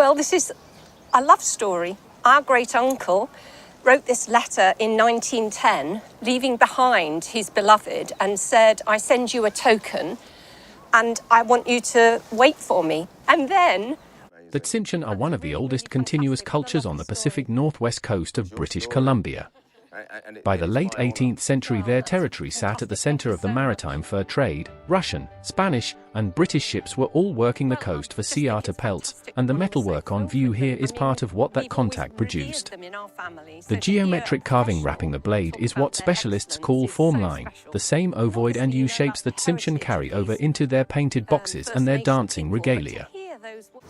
Well, this is a love story. Our great-uncle wrote this letter in 1910, leaving behind his beloved, and said, I send you a token, and I want you to wait for me. And then... The Tsimshian are one of the oldest continuous cultures on the Pacific northwest coast of British Columbia. By the late 18th century, their territory sat at the center of the maritime fur trade. Russian, Spanish, and British ships were all working the coast for sea otter pelts, and the metalwork on view here is part of what that contact produced. The geometric carving wrapping the blade is what specialists call formline, the same ovoid and U shapes that Tsimshian carry over into their painted boxes and their dancing regalia.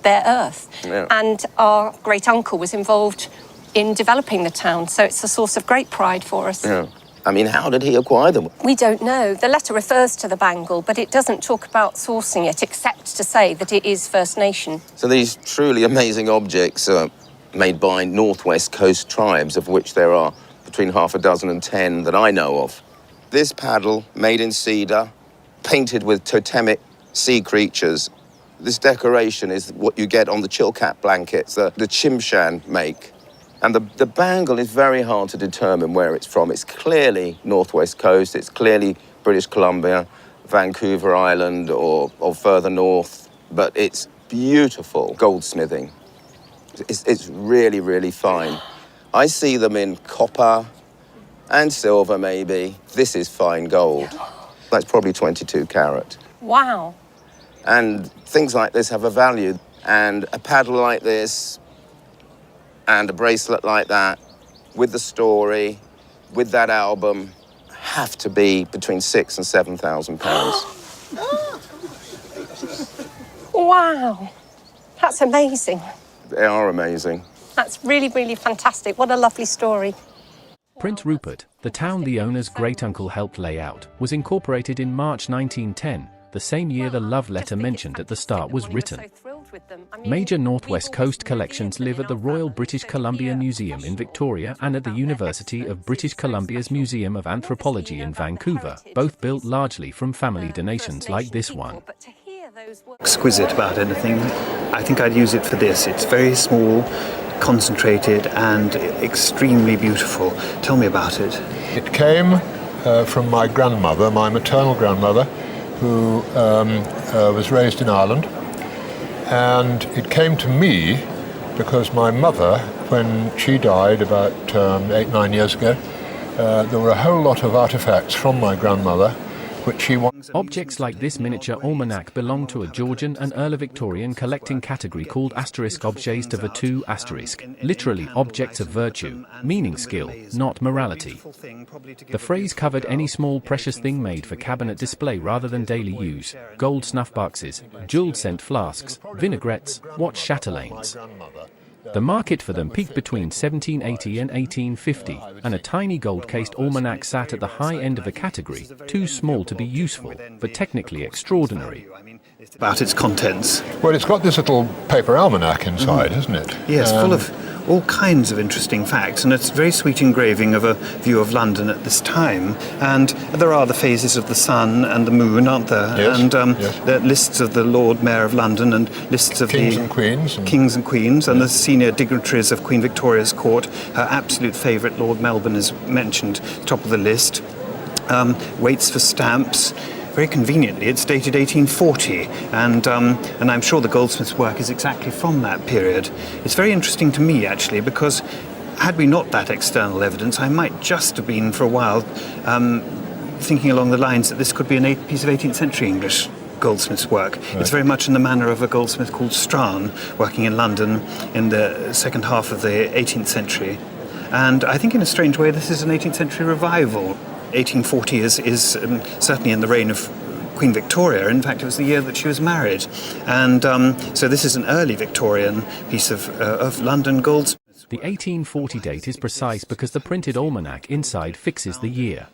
Their earth, and our great-uncle was involved in developing the town, so it's a source of great pride for us. Yeah. I mean, how did he acquire them? We don't know. The letter refers to the Bangle, but it doesn't talk about sourcing it, except to say that it is First Nation. So these truly amazing objects are made by northwest coast tribes, of which there are between half a dozen and 10 that I know of. This paddle, made in cedar, painted with totemic sea creatures. This decoration is what you get on the Chilkat blankets that the Tsimshian make. And the Bangle is very hard to determine where it's from. It's clearly northwest coast, it's clearly British Columbia, Vancouver Island, or further north, but it's beautiful goldsmithing. It's really, really fine. I see them in copper and silver, maybe. This is fine gold. That's probably 22 carat. Wow. And things like this have a value. And a paddle like this, and a bracelet like that, with the story, with that album, have to be between £6,000 and £7,000. Wow, that's amazing. They are amazing. That's really, really fantastic. What a lovely story. Prince Rupert, the town the owner's great-uncle helped lay out, was incorporated in March 1910, the same year the love letter mentioned at the start was written. Major Northwest Coast collections live at the Royal British Columbia Museum in Victoria and at the University of British Columbia's Museum of Anthropology in Vancouver, both built largely from family donations like this one. Exquisite about anything. I think I'd use it for this. It's very small, concentrated, and extremely beautiful. Tell me about it. It came from my grandmother, my maternal grandmother, who was raised in Ireland. And it came to me because my mother, when she died about 8-9 years ago, there were a whole lot of artifacts from my grandmother which she wanted. Objects like this miniature almanac belong to a Georgian and early-Victorian collecting category called objets de vertu literally objects of virtue, meaning skill, not morality. The phrase covered any small precious thing made for cabinet display rather than daily use: gold snuff boxes, jeweled scent flasks, vinaigrettes, watch chatelaines. The market for them peaked between 1780 and 1850, and a tiny gold-cased almanac sat at the high end of the category, too small to be useful, but technically extraordinary. About its contents. Well, it's got this little paper almanac inside, hasn't it? Yes, full of all kinds of interesting facts, and it's a very sweet engraving of a view of London at this time. And there are the phases of the sun and the moon, aren't there? Yes, and yes. There are lists of the Lord Mayor of London and lists of Kings the and Queens. Kings and Queens, and the senior dignitaries of Queen Victoria's court. Her absolute favourite, Lord Melbourne, is mentioned top of the list. Weights for stamps. Very conveniently, it's dated 1840, and I'm sure the goldsmith's work is exactly from that period. It's very interesting to me, actually, because had we not that external evidence, I might just have been, for a while, thinking along the lines that this could be a piece of 18th century English goldsmith's work. Right. It's very much in the manner of a goldsmith called Strahan, working in London in the second half of the 18th century. And I think in a strange way, this is an 18th century revival. 1840 is certainly in the reign of Queen Victoria. In fact, it was the year that she was married. And so this is an early Victorian piece of London goldsmith. The 1840 date is precise because the printed almanac inside fixes the year.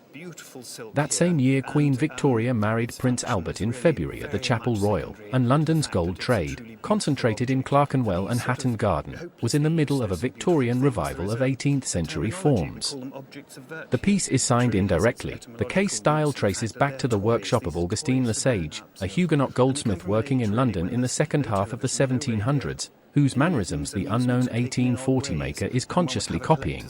That same year, Queen Victoria married Prince Albert in February at the Chapel Royal, and London's gold trade, concentrated in Clerkenwell and Hatton Garden, was in the middle of a Victorian revival of 18th century forms. The piece is signed indirectly. The case style traces back to the workshop of Augustin Le Sage, a Huguenot goldsmith working in London in the second half of the 1700s, whose mannerisms the unknown 1840 maker is consciously copying.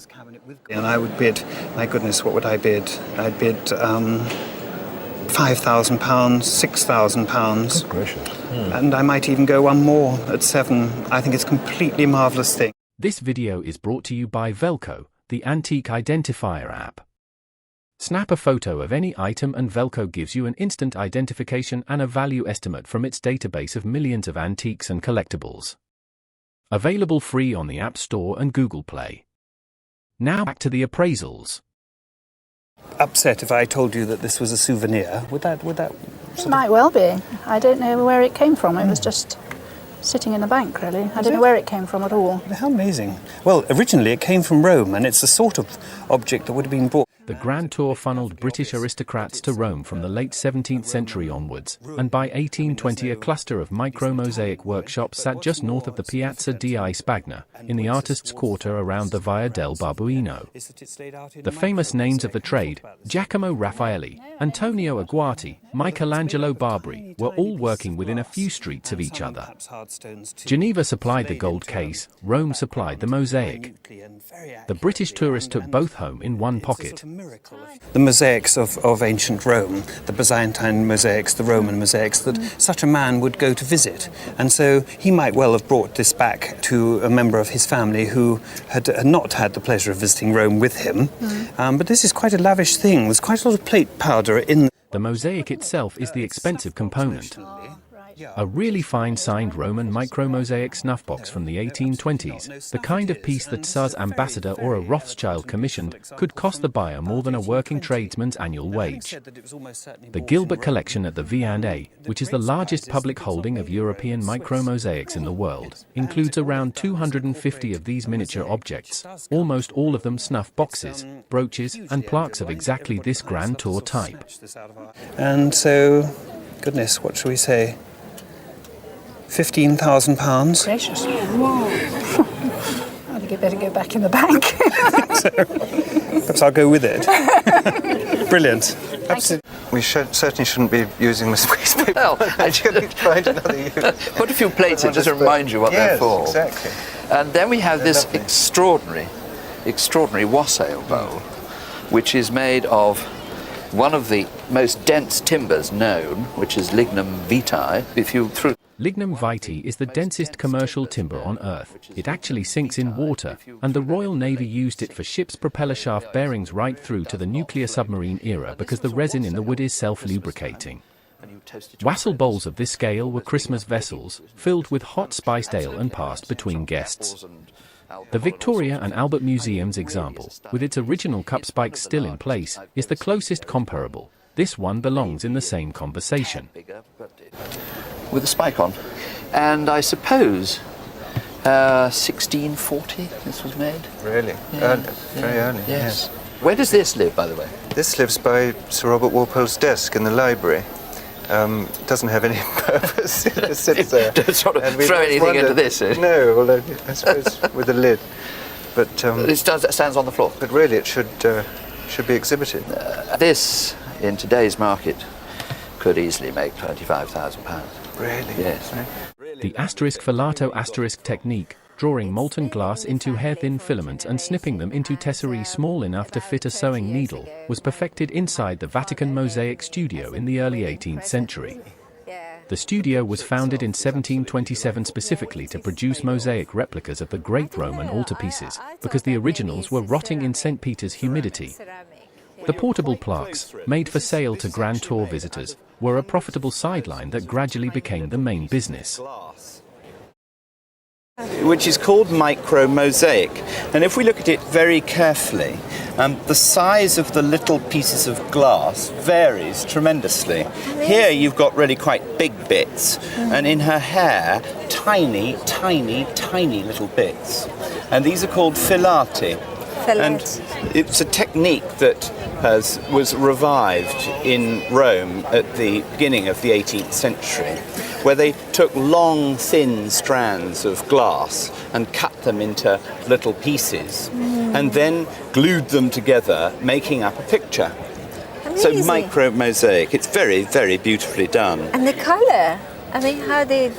And I would bid, my goodness, what would I bid? I'd bid £5,000, £6,000. Good gracious. And I might even go one more at 7. I think it's a completely marvellous thing. This video is brought to you by Velco, the antique identifier app. Snap a photo of any item and Velco gives you an instant identification and a value estimate from its database of millions of antiques and collectibles. Available free on the App Store and Google Play. Now back to the appraisals. Upset if I told you that this was a souvenir. Would that It might well be. I don't know where it came from. It was just sitting in the bank, really. I don't know where it came from at all. How amazing. Well, originally it came from Rome, and it's the sort of object that would have been brought. The Grand Tour funneled British aristocrats to Rome from the late 17th century onwards, and by 1820 a cluster of micromosaic workshops sat just north of the Piazza di Spagna, in the artists' quarter around the Via del Babuino. The famous names of the trade, Giacomo Raffaelli, Antonio Aguati, Michelangelo Barbari, were all working within a few streets of each other. Geneva supplied the gold case, Rome supplied the mosaic. The British tourist took both home in one pocket. The mosaics of ancient Rome, the Byzantine mosaics, the Roman mosaics, that such a man would go to visit. And so he might well have brought this back to a member of his family who had not had the pleasure of visiting Rome with him. But this is quite a lavish thing. There's quite a lot of plate powder in. The mosaic itself is the expensive component. A really fine signed Roman micromosaic snuff box from the 1820s, the kind of piece that Tsar's ambassador or a Rothschild commissioned, could cost the buyer more than a working tradesman's annual wage. The Gilbert collection at the V&A, which is the largest public holding of European micromosaics in the world, includes around 250 of these miniature objects, almost all of them snuff boxes, brooches and plaques of exactly this Grand Tour type. And so, goodness, what shall we say? £15,000. Gracious. Whoa. I think I'd better go back in the bank. So, perhaps I'll go with it. Brilliant. Absolutely. We certainly shouldn't be using this waste paper. Well, I should find another use. Put a few plates in just to remind you what they're for. Exactly. And then we have this lovely. extraordinary wassail bowl, which is made of one of the most dense timbers known, which is Lignum Vitae. Lignum Vitae is the densest commercial timber on Earth. It actually sinks in water, and the Royal Navy used it for ships' propeller shaft bearings right through to the nuclear submarine era because the resin in the wood is self-lubricating. Wassail bowls of this scale were Christmas vessels, filled with hot spiced ale and passed between guests. The Victoria and Albert Museum's example, with its original cup spikes still in place, is the closest comparable. This one belongs in the same conversation. With a spike on. And I suppose 1640 this was made. Really? Yeah. Very early. Yes. Where does this live, by the way? This lives by Sir Robert Walpole's desk in the library. Doesn't have any purpose. It sits there. Don't sort of throw anything into this, eh? No, although I suppose with a lid. But it stands on the floor. But really, it should be exhibited. This, in today's market, could easily make £25,000. Really? Yes. The asterisk filato asterisk technique, drawing molten glass into hair-thin filaments and snipping them into tesserae small enough to fit a sewing needle, was perfected inside the Vatican Mosaic Studio in the early 18th century. The studio was founded in 1727 specifically to produce mosaic replicas of the great Roman altarpieces, because the originals were rotting in St. Peter's humidity. The portable plaques, made for sale to Grand Tour visitors, were a profitable sideline that gradually became the main business. Which is called Micromosaic. And if we look at it very carefully, the size of the little pieces of glass varies tremendously. Here you've got really quite big bits, and in her hair, tiny, tiny, tiny little bits. And these are called filati. And it's a technique that was revived in Rome at the beginning of the 18th century, where they took long, thin strands of glass and cut them into little pieces, and then glued them together, making up a picture. Amazing. So micromosaic, it's very, very beautifully done. And the colour, I mean, how they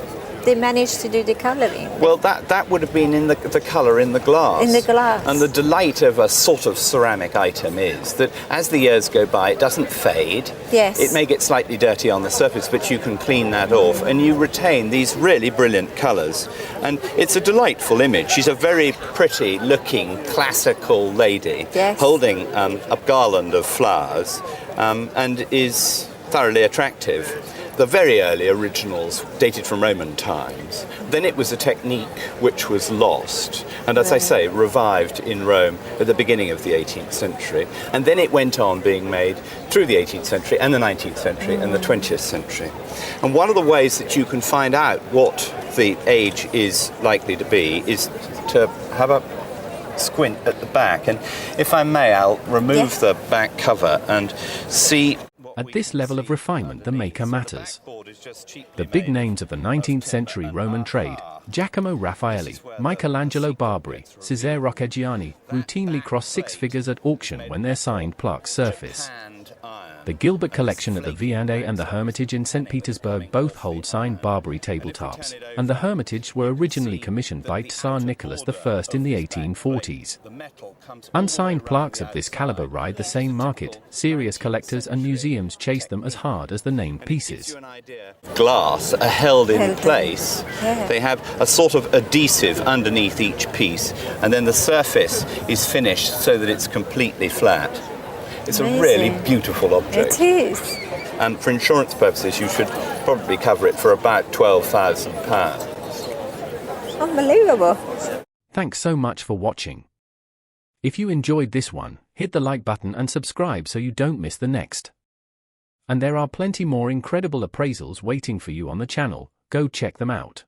they manage to do the colouring? Well, that would have been in the colour in the glass. In the glass. And the delight of a sort of ceramic item is that as the years go by, it doesn't fade. Yes. It may get slightly dirty on the surface, but you can clean that off, and you retain these really brilliant colours. And it's a delightful image. She's a very pretty-looking, classical lady, yes, holding a garland of flowers, and is thoroughly attractive. The very early originals dated from Roman times. Then it was a technique which was lost, and as I say, revived in Rome at the beginning of the 18th century. And then it went on being made through the 18th century and the 19th century and the 20th century. And one of the ways that you can find out what the age is likely to be is to have a squint at the back. And if I may, I'll remove the back cover and see. At this level of refinement, the maker matters. The big names of the 19th century Roman trade, Giacomo Raffaelli, Michelangelo Barbari, Cesare Roccheggiani, routinely cross six figures at auction when their signed plaques surface. The Gilbert collection at the Vianney and the Hermitage in St. Petersburg both hold signed Barbari tabletops, and the Hermitage were originally commissioned by Tsar Nicholas I in the 1840s. Unsigned plaques of this caliber ride the same market. Serious collectors and museums chase them as hard as the named pieces. Glass are held in place. They have a sort of adhesive underneath each piece, and then the surface is finished so that it's completely flat. It's a really beautiful object. It is. And for insurance purposes, you should probably cover it for about £12,000. Unbelievable. Thanks so much for watching. If you enjoyed this one, hit the like button and subscribe so you don't miss the next. And there are plenty more incredible appraisals waiting for you on the channel. Go check them out.